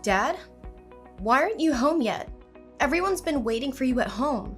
Dad? Why aren't you home yet? Everyone's been waiting for you at home.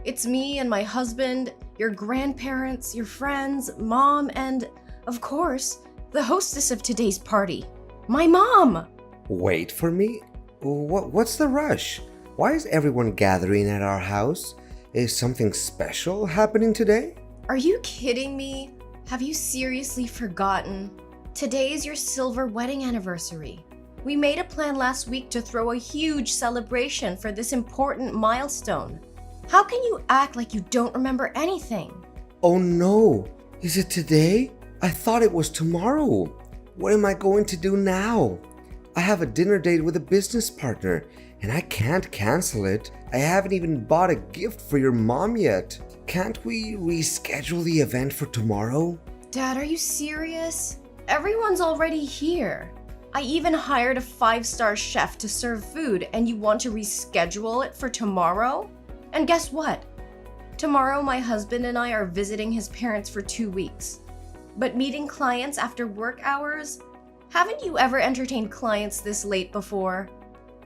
It's me and my husband, your grandparents, your friends, Mom, and, of course, the hostess of today's party, my mom! Wait for me? What's the rush? Why is everyone gathering at our house? Is something special happening today? Are you kidding me? Have you seriously forgotten? Today is your silver wedding anniversary. We made a plan last week to throw a huge celebration for this important milestone. How can you act like you don't remember anything? Oh no! Is it today? I thought it was tomorrow. What am I going to do now? I have a dinner date with a business partner and I can't cancel it. I haven't even bought a gift for your mom yet. Can't we reschedule the event for tomorrow? Dad, are you serious? Everyone's already here. I even hired a 5-star chef to serve food, and you want to reschedule it for tomorrow? And guess what? Tomorrow my husband and I are visiting his parents for 2 weeks. But meeting clients after work hours? Haven't you ever entertained clients this late before?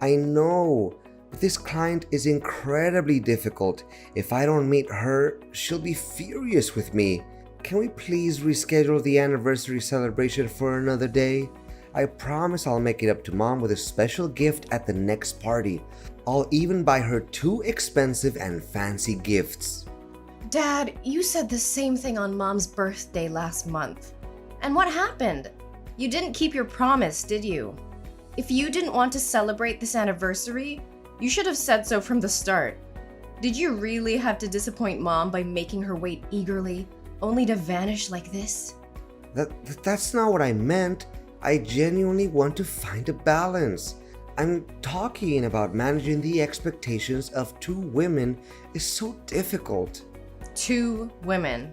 I know, but this client is incredibly difficult. If I don't meet her, she'll be furious with me. Can we please reschedule the anniversary celebration for another day? I promise I'll make it up to Mom with a special gift at the next party. I'll even buy her 2 expensive and fancy gifts. Dad, you said the same thing on Mom's birthday last month. And what happened? You didn't keep your promise, did you? If you didn't want to celebrate this anniversary, you should have said so from the start. Did you really have to disappoint Mom by making her wait eagerly, only to vanish like this? That's not what I meant. I genuinely want to find a balance. I'm talking about managing the expectations of 2 women is so difficult. 2 women.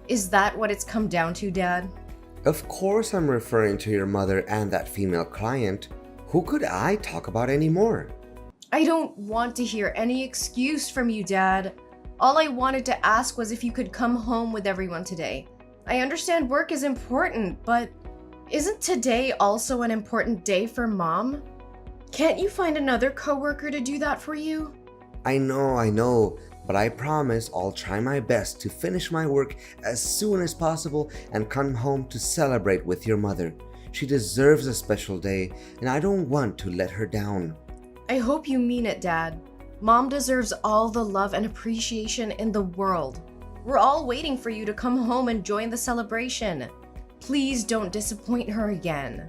Is that what it's come down to, Dad? Of course I'm referring to your mother and that female client. Who could I talk about anymore? I don't want to hear any excuse from you, Dad. All I wanted to ask was if you could come home with everyone today. I understand work is important, but isn't today also an important day for Mom? Can't you find another coworker to do that for you? I know, but I promise I'll try my best to finish my work as soon as possible and come home to celebrate with your mother. She deserves a special day, and I don't want to let her down. I hope you mean it, Dad. Mom deserves all the love and appreciation in the world. We're all waiting for you to come home and join the celebration. Please don't disappoint her again.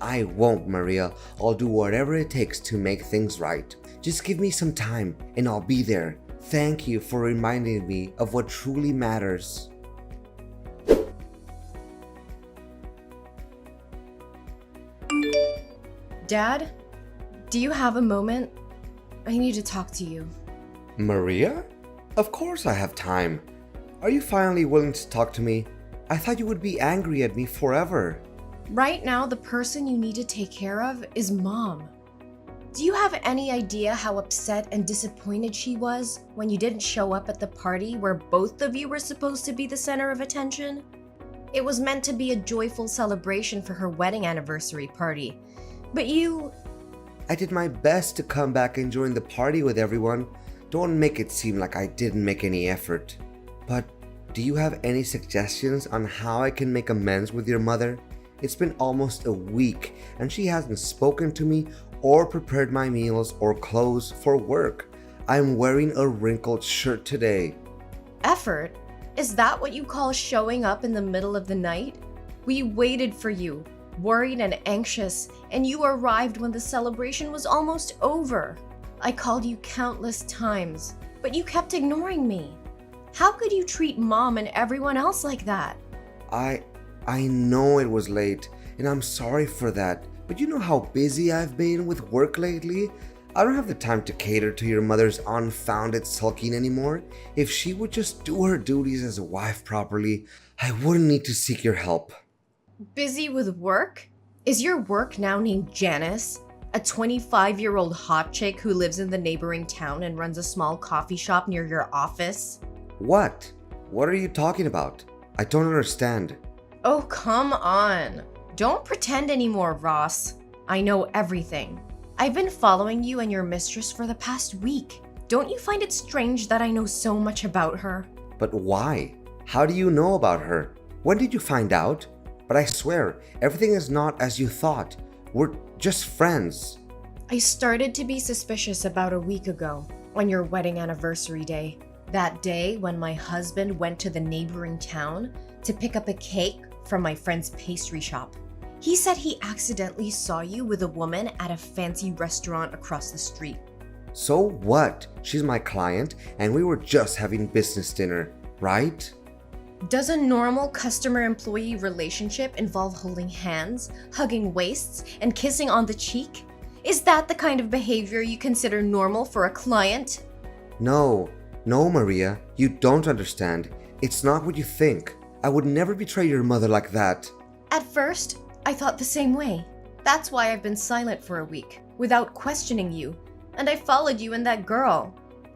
I won't, Maria. I'll do whatever it takes to make things right. Just give me some time and I'll be there. Thank you for reminding me of what truly matters. Dad, do you have a moment? I need to talk to you. Maria? Of course I have time. Are you finally willing to talk to me? I thought you would be angry at me forever. Right now, the person you need to take care of is Mom. Do you have any idea how upset and disappointed she was when you didn't show up at the party where both of you were supposed to be the center of attention? It was meant to be a joyful celebration for her wedding anniversary party, but I did my best to come back and join the party with everyone. Don't make it seem like I didn't make any effort. But do you have any suggestions on how I can make amends with your mother? It's been almost a week and she hasn't spoken to me or prepared my meals or clothes for work. I'm wearing a wrinkled shirt today. Effort? Is that what you call showing up in the middle of the night? We waited for you, worried and anxious, and you arrived when the celebration was almost over. I called you countless times, but you kept ignoring me. How could you treat Mom and everyone else like that? I know it was late, and I'm sorry for that, but you know how busy I've been with work lately? I don't have the time to cater to your mother's unfounded sulking anymore. If she would just do her duties as a wife properly, I wouldn't need to seek your help. Busy with work? Is your work now named Janice? A 25-year-old hot chick who lives in the neighboring town and runs a small coffee shop near your office? What? What are you talking about? I don't understand. Oh, come on. Don't pretend anymore, Ross. I know everything. I've been following you and your mistress for the past week. Don't you find it strange that I know so much about her? But why? How do you know about her? When did you find out? But I swear, everything is not as you thought. We're just friends. I started to be suspicious about a week ago, on your wedding anniversary day. That day when my husband went to the neighboring town to pick up a cake from my friend's pastry shop. He said he accidentally saw you with a woman at a fancy restaurant across the street. So what? She's my client, and we were just having business dinner, right? Does a normal customer-employee relationship involve holding hands, hugging waists, and kissing on the cheek? Is that the kind of behavior you consider normal for a client? No, Maria, you don't understand. It's not what you think. I would never betray your mother like that. At first, I thought the same way. That's why I've been silent for a week, without questioning you. And I followed you and that girl.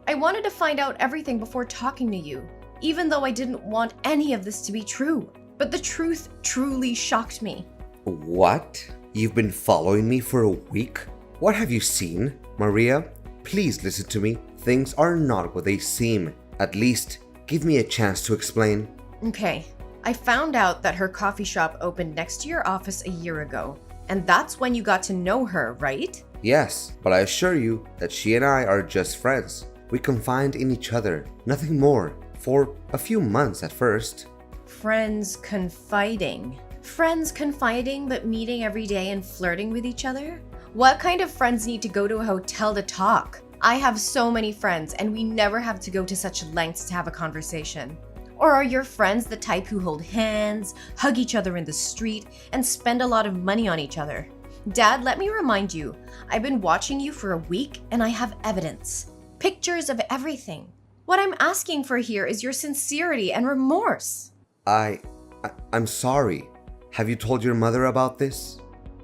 I wanted to find out everything before talking to you, even though I didn't want any of this to be true. But the truth truly shocked me. What? You've been following me for a week? What have you seen? Maria, please listen to me. Things are not what they seem. At least, give me a chance to explain. Okay, I found out that her coffee shop opened next to your office a year ago. And that's when you got to know her, right? Yes, but I assure you that she and I are just friends. We confide in each other, nothing more, for a few months at first. Friends confiding. Friends confiding but meeting every day and flirting with each other? What kind of friends need to go to a hotel to talk? I have so many friends and we never have to go to such lengths to have a conversation. Or are your friends the type who hold hands, hug each other in the street, and spend a lot of money on each other? Dad, let me remind you, I've been watching you for a week and I have evidence. Pictures of everything. What I'm asking for here is your sincerity and remorse. I'm sorry. Have you told your mother about this?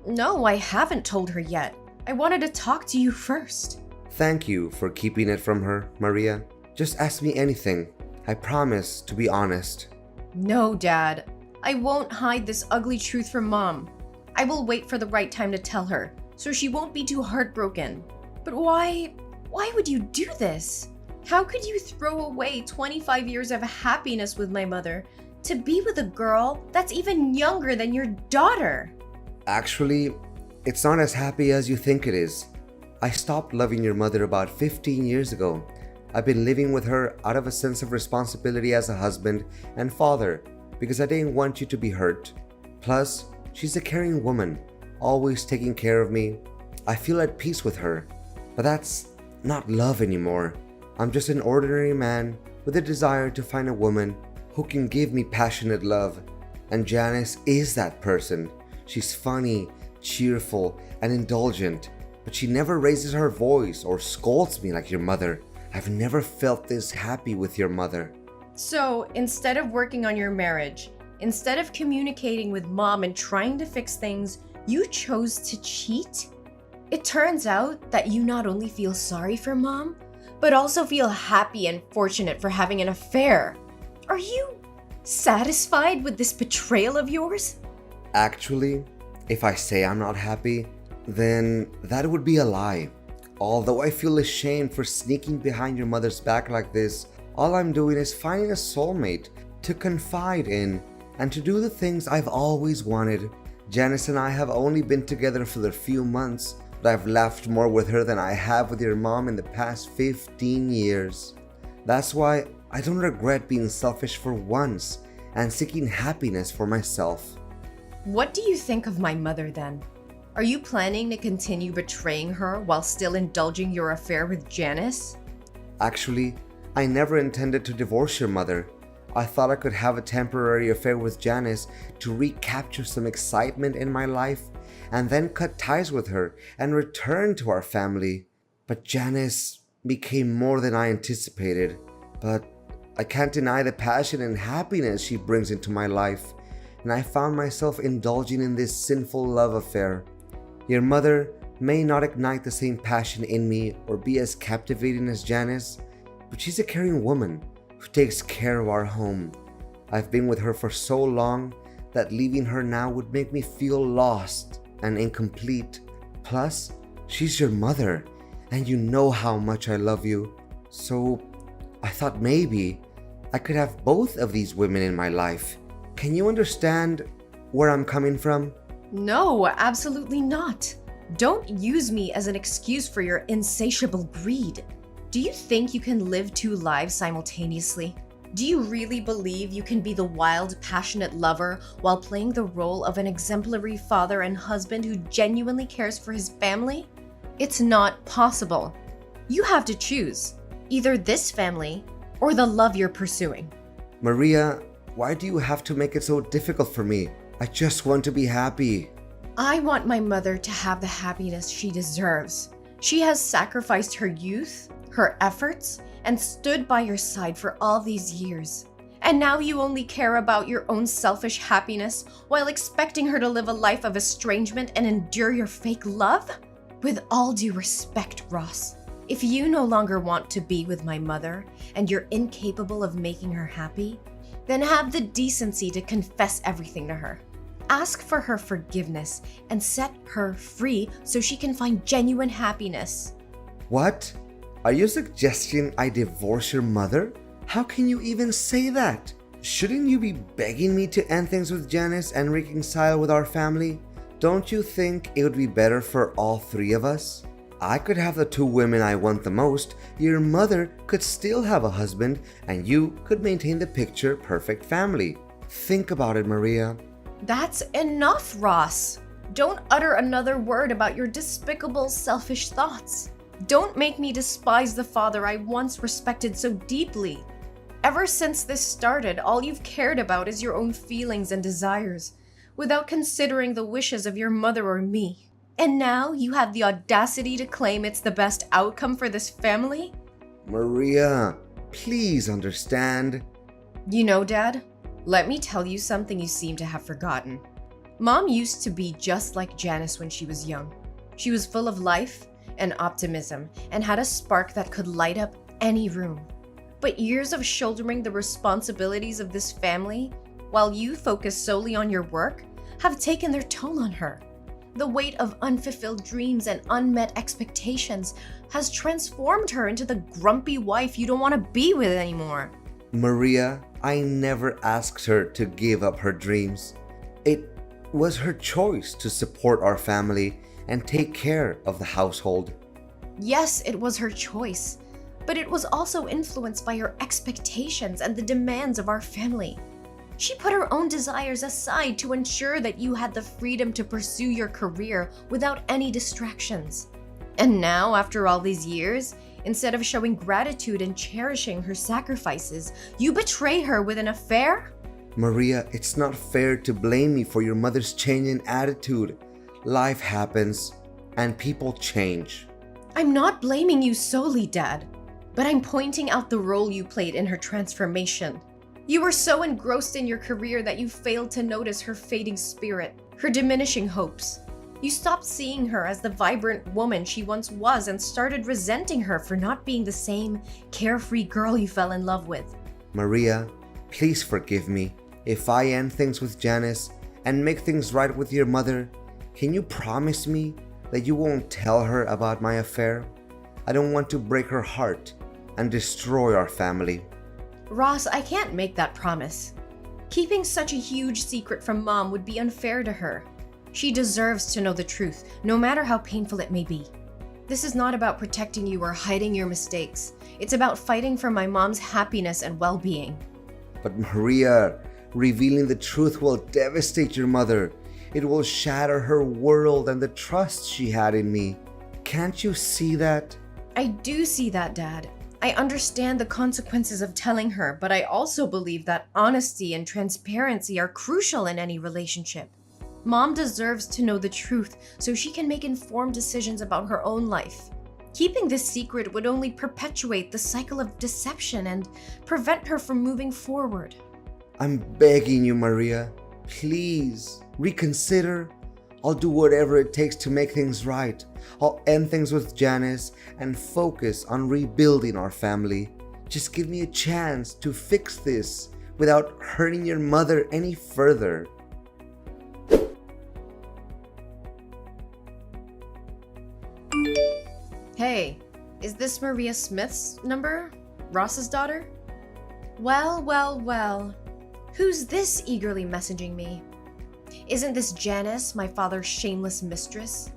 No, I haven't told her yet. I wanted to talk to you first. Thank you for keeping it from her, Maria. Just ask me anything. I promise to be honest. No, Dad. I won't hide this ugly truth from Mom. I will wait for the right time to tell her, so she won't be too heartbroken. But why would you do this? How could you throw away 25 years of happiness with my mother to be with a girl that's even younger than your daughter? Actually, it's not as happy as you think it is. I stopped loving your mother about 15 years ago. I've been living with her out of a sense of responsibility as a husband and father because I didn't want you to be hurt. Plus, she's a caring woman, always taking care of me. I feel at peace with her, but that's not love anymore. I'm just an ordinary man with a desire to find a woman who can give me passionate love. And Janice is that person. She's funny, cheerful, and indulgent, but she never raises her voice or scolds me like your mother. I've never felt this happy with your mother. So, instead of working on your marriage, instead of communicating with Mom and trying to fix things, you chose to cheat? It turns out that you not only feel sorry for Mom, but also feel happy and fortunate for having an affair. Are you satisfied with this betrayal of yours? Actually, if I say I'm not happy, then that would be a lie. Although I feel ashamed for sneaking behind your mother's back like this, all I'm doing is finding a soulmate to confide in and to do the things I've always wanted. Janice and I have only been together for a few months, but I've laughed more with her than I have with your mom in the past 15 years. That's why I don't regret being selfish for once and seeking happiness for myself. What do you think of my mother then? Are you planning to continue betraying her while still indulging your affair with Janice? Actually, I never intended to divorce your mother. I thought I could have a temporary affair with Janice to recapture some excitement in my life and then cut ties with her and return to our family. But Janice became more than I anticipated. But I can't deny the passion and happiness she brings into my life, and I found myself indulging in this sinful love affair. Your mother may not ignite the same passion in me or be as captivating as Janice, but she's a caring woman who takes care of our home. I've been with her for so long that leaving her now would make me feel lost and incomplete. Plus, She's your mother, and you know how much I love you. So I thought maybe I could have both of these women in my life. Can you understand where I'm coming from? No, absolutely not. Don't use me as an excuse for your insatiable greed. Do you think you can live two lives simultaneously? Do you really believe you can be the wild, passionate lover while playing the role of an exemplary father and husband who genuinely cares for his family? It's not possible. You have to choose either this family or the love you're pursuing. Maria, why do you have to make it so difficult for me? I just want to be happy. I want my mother to have the happiness she deserves. She has sacrificed her youth, her efforts, and stood by your side for all these years. And now you only care about your own selfish happiness while expecting her to live a life of estrangement and endure your fake love? With all due respect, Ross, if you no longer want to be with my mother and you're incapable of making her happy, then have the decency to confess everything to her. Ask for her forgiveness and set her free so she can find genuine happiness. What? Are you suggesting I divorce your mother? How can you even say that? Shouldn't you be begging me to end things with Janice and reconcile with our family? Don't you think it would be better for all three of us? I could have the two women I want the most, your mother could still have a husband, and you could maintain the picture perfect family. Think about it, Maria. That's enough, Ross. Don't utter another word about your despicable, selfish thoughts. Don't make me despise the father I once respected so deeply. Ever since this started, all you've cared about is your own feelings and desires, without considering the wishes of your mother or me. And now you have the audacity to claim it's the best outcome for this family? Maria, please understand. You know, Dad, let me tell you something you seem to have forgotten. Mom used to be just like Janice when she was young. She was full of life and optimism and had a spark that could light up any room. But years of shouldering the responsibilities of this family, while you focus solely on your work, have taken their toll on her. The weight of unfulfilled dreams and unmet expectations has transformed her into the grumpy wife you don't want to be with anymore. Maria, I never asked her to give up her dreams. It was her choice to support our family and take care of the household. Yes, it was her choice, but it was also influenced by her expectations and the demands of our family. She put her own desires aside to ensure that you had the freedom to pursue your career without any distractions. And now, after all these years, instead of showing gratitude and cherishing her sacrifices, you betray her with an affair? Maria, it's not fair to blame me for your mother's change in attitude. Life happens, and people change. I'm not blaming you solely, Dad, but I'm pointing out the role you played in her transformation. You were so engrossed in your career that you failed to notice her fading spirit, her diminishing hopes. You stopped seeing her as the vibrant woman she once was and started resenting her for not being the same carefree girl you fell in love with. Maria, please forgive me. If I end things with Janice and make things right with your mother, can you promise me that you won't tell her about my affair? I don't want to break her heart and destroy our family. Ross, I can't make that promise. Keeping such a huge secret from Mom would be unfair to her. She deserves to know the truth, no matter how painful it may be. This is not about protecting you or hiding your mistakes. It's about fighting for my mom's happiness and well-being. But Maria, revealing the truth will devastate your mother. It will shatter her world and the trust she had in me. Can't you see that? I do see that, Dad. I understand the consequences of telling her, but I also believe that honesty and transparency are crucial in any relationship. Mom deserves to know the truth so she can make informed decisions about her own life. Keeping this secret would only perpetuate the cycle of deception and prevent her from moving forward. I'm begging you, Maria. Please, reconsider. I'll do whatever it takes to make things right. I'll end things with Janice and focus on rebuilding our family. Just give me a chance to fix this without hurting your mother any further. Hey, is this Maria Smith's number? Ross's daughter? Well. Who's this eagerly messaging me? Isn't this Janice, my father's shameless mistress?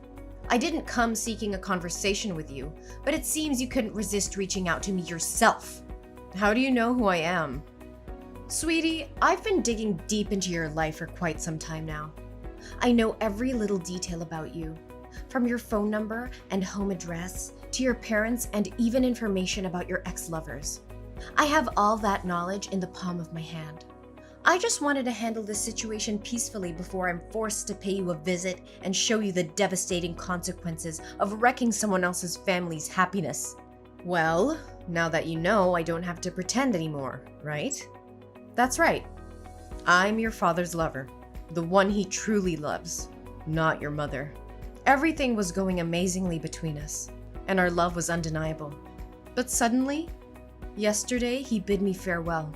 I didn't come seeking a conversation with you, but it seems you couldn't resist reaching out to me yourself. How do you know who I am? Sweetie, I've been digging deep into your life for quite some time now. I know every little detail about you, from your phone number and home address to your parents and even information about your ex-lovers. I have all that knowledge in the palm of my hand. I just wanted to handle this situation peacefully before I'm forced to pay you a visit and show you the devastating consequences of wrecking someone else's family's happiness. Well, now that you know, I don't have to pretend anymore, right? That's right. I'm your father's lover, the one he truly loves, not your mother. Everything was going amazingly between us, and our love was undeniable. But suddenly, yesterday he bid me farewell,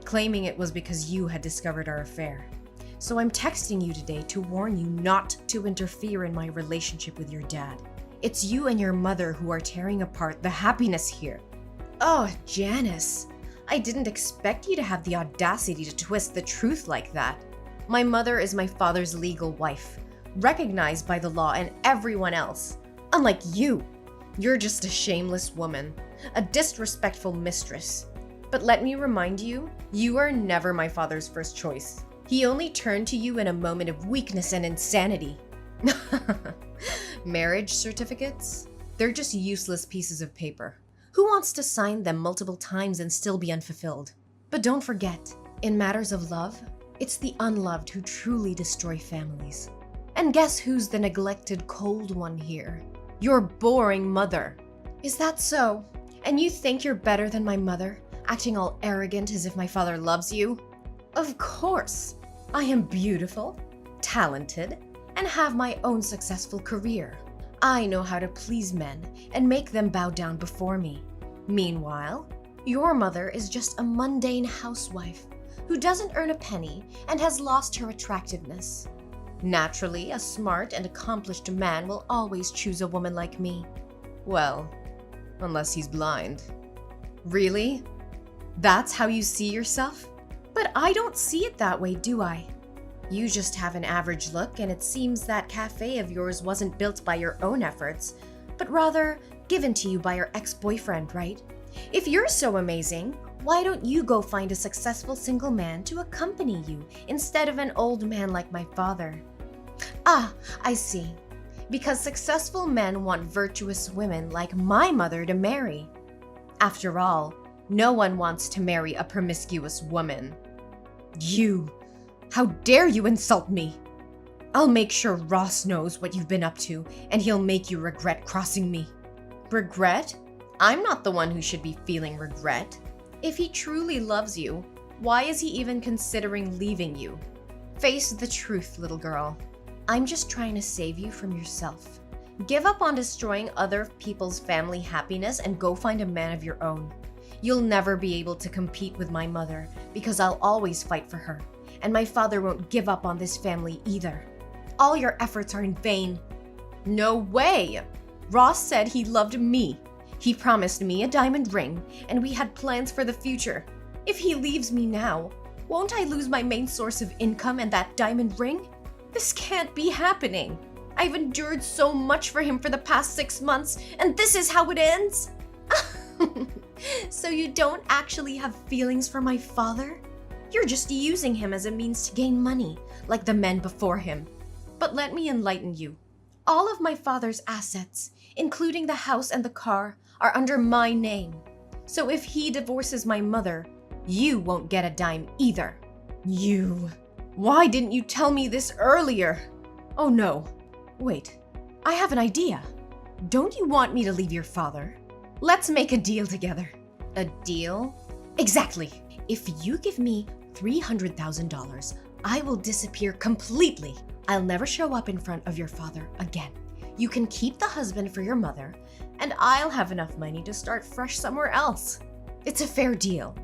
claiming it was because you had discovered our affair. So I'm texting you today to warn you not to interfere in my relationship with your dad. It's you and your mother who are tearing apart the happiness here. Oh, Janice, I didn't expect you to have the audacity to twist the truth like that. My mother is my father's legal wife, recognized by the law and everyone else. Unlike you, you're just a shameless woman, a disrespectful mistress. But let me remind you, you are never my father's first choice. He only turned to you in a moment of weakness and insanity. Marriage certificates? They're just useless pieces of paper. Who wants to sign them multiple times and still be unfulfilled? But don't forget, in matters of love, it's the unloved who truly destroy families. And guess who's the neglected cold one here? Your boring mother. Is that so? And you think you're better than my mother, acting all arrogant as if my father loves you? Of course. I am beautiful, talented, and have my own successful career. I know how to please men and make them bow down before me. Meanwhile, your mother is just a mundane housewife who doesn't earn a penny and has lost her attractiveness. Naturally, a smart and accomplished man will always choose a woman like me. Well, unless he's blind. Really? That's how you see yourself? But I don't see it that way, do I? You just have an average look, and it seems that cafe of yours wasn't built by your own efforts, but rather given to you by your ex-boyfriend, right? If you're so amazing, why don't you go find a successful single man to accompany you instead of an old man like my father? Ah, I see. Because successful men want virtuous women like my mother to marry. After all, no one wants to marry a promiscuous woman. You! How dare you insult me? I'll make sure Ross knows what you've been up to, and he'll make you regret crossing me. Regret? I'm not the one who should be feeling regret. If he truly loves you, why is he even considering leaving you? Face the truth, little girl. I'm just trying to save you from yourself. Give up on destroying other people's family happiness and go find a man of your own. You'll never be able to compete with my mother because I'll always fight for her. And my father won't give up on this family either. All your efforts are in vain. No way! Ross said he loved me. He promised me a diamond ring, and we had plans for the future. If he leaves me now, won't I lose my main source of income and that diamond ring? This can't be happening. I've endured so much for him for the past 6 months, and this is how it ends? So you don't actually have feelings for my father? You're just using him as a means to gain money, like the men before him. But let me enlighten you. All of my father's assets, including the house and the car, are under my name. So if he divorces my mother, you won't get a dime either. You. Why didn't you tell me this earlier? Oh no. Wait, I have an idea. Don't you want me to leave your father? Let's make a deal together. A deal? Exactly. If you give me $300,000, I will disappear completely. I'll never show up in front of your father again. You can keep the husband for your mother, and I'll have enough money to start fresh somewhere else. It's a fair deal,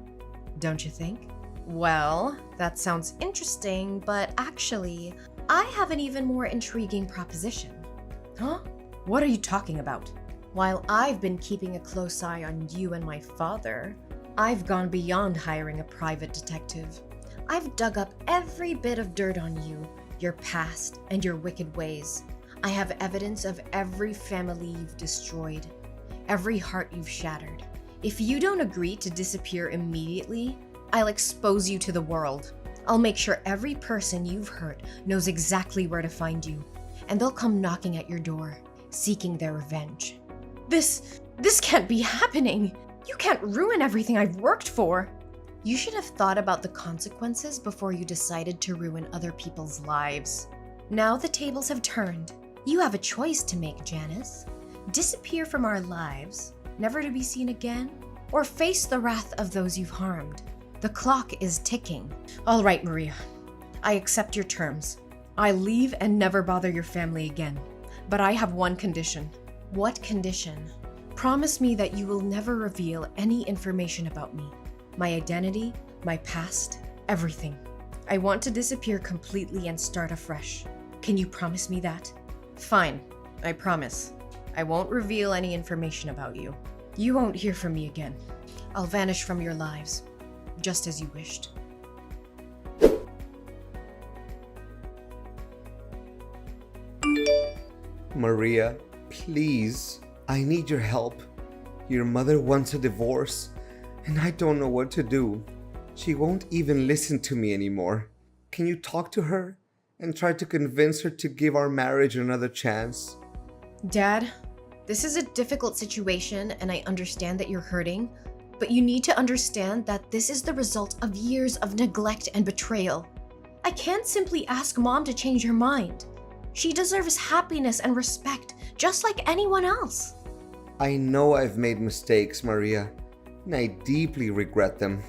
don't you think? Well, that sounds interesting, but actually, I have an even more intriguing proposition. Huh? What are you talking about? While I've been keeping a close eye on you and my father, I've gone beyond hiring a private detective. I've dug up every bit of dirt on you, your past, and your wicked ways. I have evidence of every family you've destroyed, every heart you've shattered. If you don't agree to disappear immediately, I'll expose you to the world. I'll make sure every person you've hurt knows exactly where to find you, and they'll come knocking at your door, seeking their revenge. This can't be happening. You can't ruin everything I've worked for. You should have thought about the consequences before you decided to ruin other people's lives. Now the tables have turned. You have a choice to make, Janice. Disappear from our lives, never to be seen again, or face the wrath of those you've harmed. The clock is ticking. All right, Maria. I accept your terms. I leave and never bother your family again. But I have one condition. What condition? Promise me that you will never reveal any information about me. My identity, my past, everything. I want to disappear completely and start afresh. Can you promise me that? Fine, I promise. I won't reveal any information about you. You won't hear from me again. I'll vanish from your lives, just as you wished. Maria, please, I need your help. Your mother wants a divorce, and I don't know what to do. She won't even listen to me anymore. Can you talk to her and try to convince her to give our marriage another chance? Dad, this is a difficult situation and I understand that you're hurting, but you need to understand that this is the result of years of neglect and betrayal. I can't simply ask Mom to change her mind. She deserves happiness and respect, just like anyone else. I know I've made mistakes, Maria, and I deeply regret them.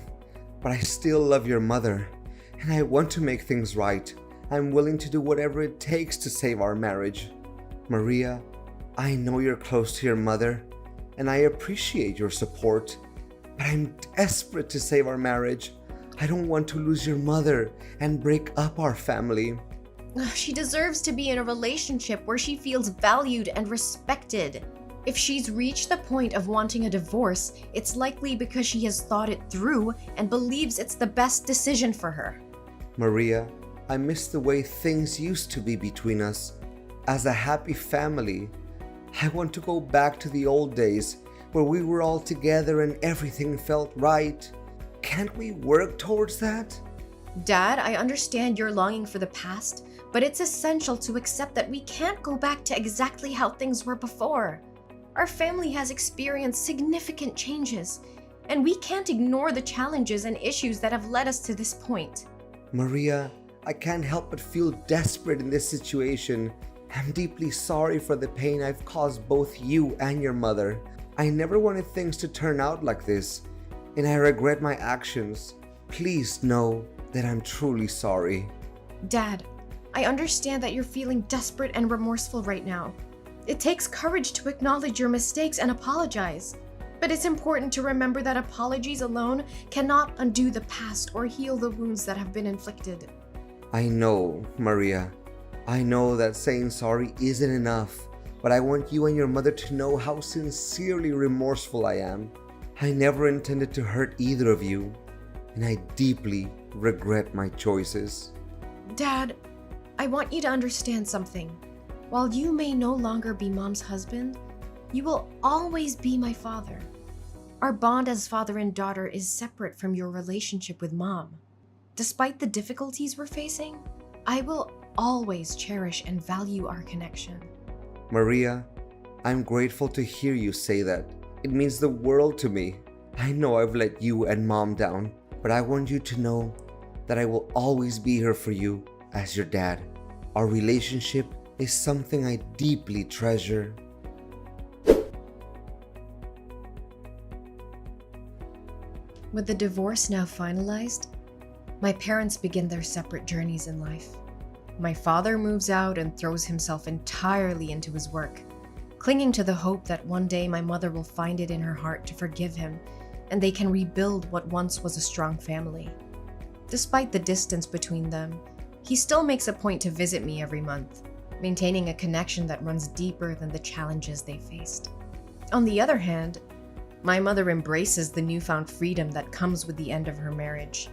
But I still love your mother, and I want to make things right. I'm willing to do whatever it takes to save our marriage. Maria, I know you're close to your mother, and I appreciate your support. But I'm desperate to save our marriage. I don't want to lose your mother and break up our family. She deserves to be in a relationship where she feels valued and respected. If she's reached the point of wanting a divorce, it's likely because she has thought it through and believes it's the best decision for her. Maria, I miss the way things used to be between us. As a happy family, I want to go back to the old days where we were all together and everything felt right. Can't we work towards that? Dad, I understand you're longing for the past, but it's essential to accept that we can't go back to exactly how things were before. Our family has experienced significant changes, and we can't ignore the challenges and issues that have led us to this point. Maria, I can't help but feel desperate in this situation. I'm deeply sorry for the pain I've caused both you and your mother. I never wanted things to turn out like this, and I regret my actions. Please know that I'm truly sorry. Dad, I understand that you're feeling desperate and remorseful right now. It takes courage to acknowledge your mistakes and apologize. But it's important to remember that apologies alone cannot undo the past or heal the wounds that have been inflicted. I know, Maria. I know that saying sorry isn't enough, but I want you and your mother to know how sincerely remorseful I am. I never intended to hurt either of you, and I deeply regret my choices. Dad, I want you to understand something. While you may no longer be Mom's husband, you will always be my father. Our bond as father and daughter is separate from your relationship with Mom. Despite the difficulties we're facing, I will always cherish and value our connection. Maria, I'm grateful to hear you say that. It means the world to me. I know I've let you and Mom down, but I want you to know that I will always be here for you as your dad. Our relationship is something I deeply treasure. With the divorce now finalized, my parents begin their separate journeys in life. My father moves out and throws himself entirely into his work, clinging to the hope that one day my mother will find it in her heart to forgive him and they can rebuild what once was a strong family. Despite the distance between them, he still makes a point to visit me every month, maintaining a connection that runs deeper than the challenges they faced. On the other hand, my mother embraces the newfound freedom that comes with the end of her marriage.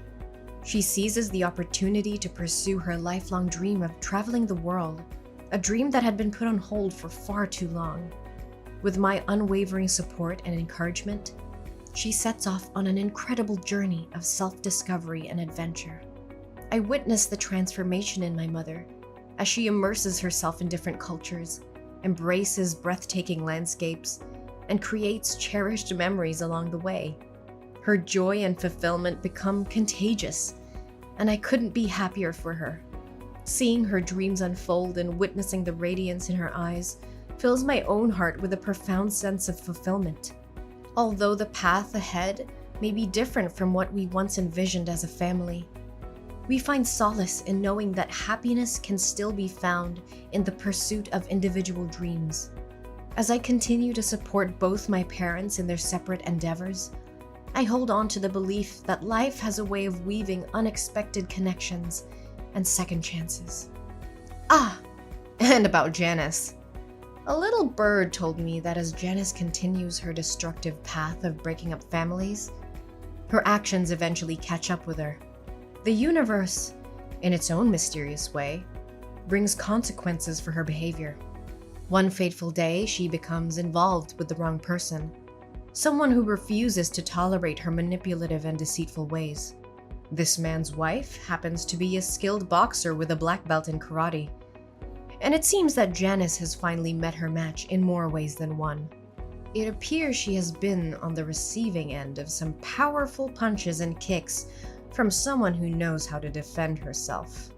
She seizes the opportunity to pursue her lifelong dream of traveling the world, a dream that had been put on hold for far too long. With my unwavering support and encouragement, she sets off on an incredible journey of self-discovery and adventure. I witness the transformation in my mother as she immerses herself in different cultures, embraces breathtaking landscapes, and creates cherished memories along the way. Her joy and fulfillment become contagious, and I couldn't be happier for her. Seeing her dreams unfold and witnessing the radiance in her eyes fills my own heart with a profound sense of fulfillment. Although the path ahead may be different from what we once envisioned as a family, we find solace in knowing that happiness can still be found in the pursuit of individual dreams. As I continue to support both my parents in their separate endeavors, I hold on to the belief that life has a way of weaving unexpected connections and second chances. And about Janice. A little bird told me that as Janice continues her destructive path of breaking up families, her actions eventually catch up with her. The universe, in its own mysterious way, brings consequences for her behavior. One fateful day, she becomes involved with the wrong person, someone who refuses to tolerate her manipulative and deceitful ways. This man's wife happens to be a skilled boxer with a black belt in karate, and it seems that Janice has finally met her match in more ways than one. It appears she has been on the receiving end of some powerful punches and kicks from someone who knows how to defend herself.